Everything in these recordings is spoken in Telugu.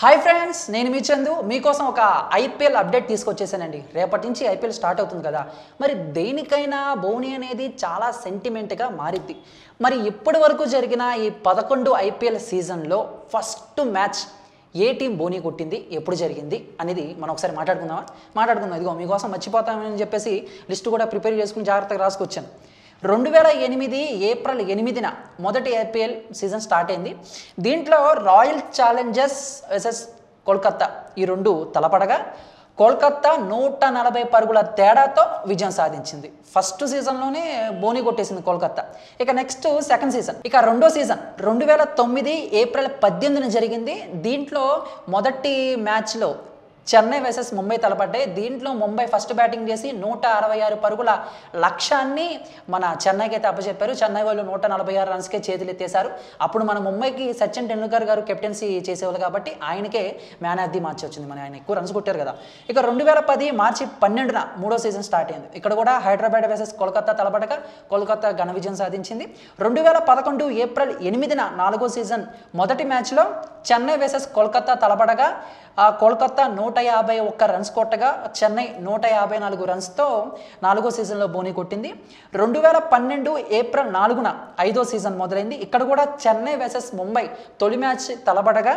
హాయ్ ఫ్రెండ్స్, నేను మీ చందు మీకోసం ఒక ఐపీఎల్ అప్డేట్ తీసుకొచ్చేసానండి. రేపటి నుంచి ఐపీఎల్ స్టార్ట్ అవుతుంది కదా. మరి దేనికైనా బోని అనేది చాలా సెంటిమెంట్గా మారిద్ది. మరి ఇప్పటి వరకు జరిగిన ఈ 11 ఐపీఎల్ సీజన్లో ఫస్ట్ మ్యాచ్ ఏ టీం బోని కొట్టింది, ఎప్పుడు జరిగింది అనేది మనం ఒకసారి మాట్లాడుకుందాం. ఇదిగో మీకోసం మర్చిపోతామని చెప్పేసి లిస్టు కూడా ప్రిపేర్ చేసుకుని జాగ్రత్తగా రాసుకొచ్చాను. 2008 ఏప్రిల్ 8న మొదటి ఐపీఎల్ సీజన్ స్టార్ట్ అయింది. దీంట్లో రాయల్ ఛాలెంజర్స్ వర్సెస్ కోల్కతా ఈ రెండు తలపడగా కోల్కతా 140 పరుగుల తేడాతో విజయం సాధించింది. ఫస్ట్ సీజన్లోనే బోని కొట్టేసింది కోల్కతా. ఇక నెక్స్ట్ సెకండ్ సీజన్, ఇక రెండో సీజన్ 2009 ఏప్రిల్ 18న జరిగింది. దీంట్లో మొదటి మ్యాచ్లో చెన్నై వర్సెస్ ముంబై తలపడ్డాయి. దీంట్లో ముంబై ఫస్ట్ బ్యాటింగ్ చేసి 166 పరుగుల లక్ష్యాన్ని మన చెన్నైకి అయితే అప్పచెప్పారు. చెన్నై వాళ్ళు 146 రన్స్కే చేతులు ఎత్తేశారు. అప్పుడు మన ముంబైకి సచిన్ టెండూల్కర్ గారు కెప్టెన్సీ చేసేవాళ్ళు కాబట్టి ఆయనకే మ్యాన్ ఆఫ్ ది మ్యాచ్ వచ్చింది. ఆయన ఎక్కువ రన్స్ కొట్టారు కదా. ఇక 2010 మార్చి 12న మూడో సీజన్ స్టార్ట్ అయింది. ఇక్కడ కూడా హైదరాబాద్ వర్సెస్ కోల్కతా తలపడగా కోల్కతా ఘన విజయం సాధించింది. 2011 ఏప్రిల్ 8న నాలుగో సీజన్ మొదటి మ్యాచ్లో చెన్నై వర్సెస్ కోల్కతా తలపడగా కోల్కతా 151 రన్స్ కొట్టగా చెన్నై 154 రన్స్తో నాలుగో సీజన్లో బోని కొట్టింది. 2012 ఏప్రిల్ 4న ఐదో సీజన్ మొదలైంది. ఇక్కడ కూడా చెన్నై వర్సెస్ ముంబై తొలి మ్యాచ్ తలపడగా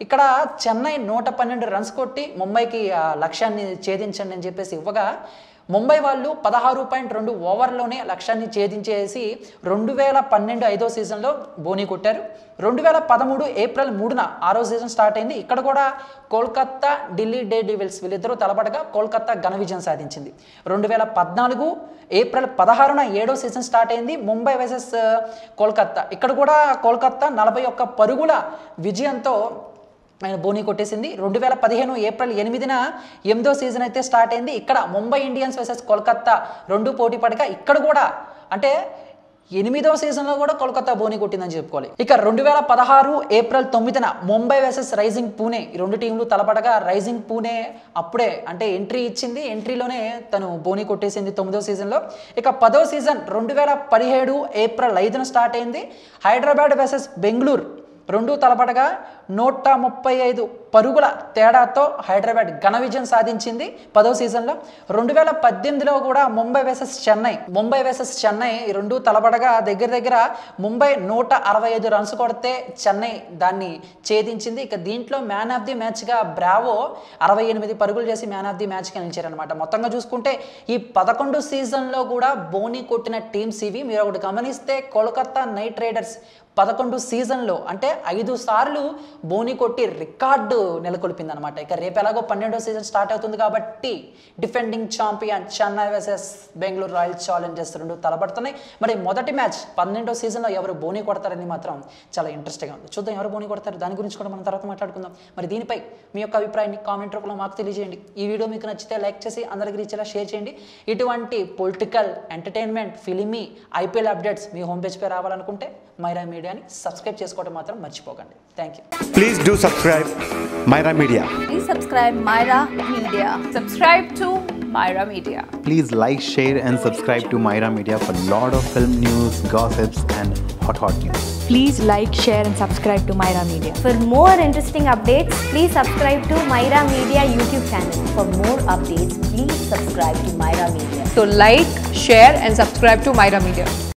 ఇక్కడ చెన్నై 112 రన్స్ కొట్టి ముంబైకి లక్ష్యాన్ని ఛేదించండి అని చెప్పేసి ఇవ్వగా ముంబై వాళ్ళు 16.2 ఓవర్లోనే లక్ష్యాన్ని ఛేదించేసి 2012 ఐదో సీజన్లో బోని కొట్టారు. 2013 ఏప్రిల్ 3న ఆరో సీజన్ స్టార్ట్ అయింది. ఇక్కడ కూడా కోల్కతా ఢిల్లీ డేర్డెవిల్స్ వీళ్ళిద్దరూ తలపడగా కోల్కతా ఘన విజయం సాధించింది. 2014 ఏప్రిల్ 16న ఏడో సీజన్ స్టార్ట్ అయింది. ముంబై వర్సెస్ కోల్కతా, ఇక్కడ కూడా కోల్కతా 41 పరుగుల విజయంతో ఆయన బోని కొట్టేసింది. 2015 ఏప్రిల్ 8న 8దో సీజన్ అయితే స్టార్ట్ అయింది. ఇక్కడ ముంబై ఇండియన్స్ వర్సెస్ కోల్కతా రెండు పోటీ పడగా ఇక్కడ కూడా అంటే 8వ సీజన్లో కూడా కోల్కతా బోని కొట్టిందని చెప్పుకోవాలి. ఇక 2016 ఏప్రిల్ 9న ముంబై వర్సెస్ రైజింగ్ పూణే ఈ రెండు టీంలు తలపడగా రైజింగ్ పూణే అప్పుడే అంటే ఎంట్రీ ఇచ్చింది. ఎంట్రీలోనే తను బోని కొట్టేసింది 9వ సీజన్లో. ఇక 10వ సీజన్ 2017 ఏప్రిల్ 5న స్టార్ట్ అయింది. హైదరాబాద్ వర్సెస్ బెంగళూరు రెండు తలపడగా 135 పరుగుల తేడాతో హైదరాబాద్ ఘన విజయం సాధించింది 10వ సీజన్లో. 2018లో కూడా ముంబై వర్సెస్ చెన్నై రెండు తలపడగా దగ్గర ముంబై 165 రన్స్ కొడితే చెన్నై దాన్ని ఛేదించింది. ఇక దీంట్లో మ్యాన్ ఆఫ్ ది మ్యాచ్గా బ్రావో 68 పరుగులు చేసి మ్యాన్ ఆఫ్ ది మ్యాచ్గా నిలిచారనమాట. మొత్తంగా చూసుకుంటే ఈ 11 సీజన్లో కూడా బోని కొట్టిన టీమ్స్ ఇవి. మీరు ఒకటి గమనిస్తే కోల్కతా నైట్ రైడర్స్ 11 సీజన్లో అంటే 5 సార్లు బోని కొట్టి రికార్డు నెలకొల్పింది అనమాట. ఇక రేపు ఎలాగో 12వ సీజన్ స్టార్ట్ అవుతుంది కాబట్టి defending champion Chennai versus Bengaluru royal Challengers రెండు తలపడుతున్నాయి. మరి మొదటి మ్యాచ్ 12వ సీజన్లో ఎవరు బోని కొడతారని మాత్రం చాలా ఇంట్రెస్టింగ్గా ఉంది. చూద్దాం ఎవరు బోని కొడతారు, దాని గురించి కూడా మనం తర్వాత మాట్లాడుకుందాం. మరి దీనిపై మీ యొక్క అభిప్రాయాన్ని కామెంట్ రూపంలో మాకు తెలియజేయండి. ఈ వీడియో మీకు నచ్చితే లైక్ చేసి అందరికీ రీచేలా షేర్ చేయండి. ఇటువంటి political, entertainment, filmy, IPL updates మీ హోమ్ పేజ్ పై రావాలనుకుంటే మైరా మీడియాని సబ్స్క్రైబ్ చేసుకోవడం మాత్రం మర్చిపోకండి. Thank you. Please do subscribe Myra Media. Please subscribe Myra Media. Subscribe to Myra Media. Please like, share and subscribe to Myra Media for lot of film news, gossips and hot news. Please like, share and subscribe to Myra Media. For more interesting updates, please subscribe to Myra Media YouTube channel. For more updates, please subscribe to Myra Media. So like, share and subscribe to Myra Media.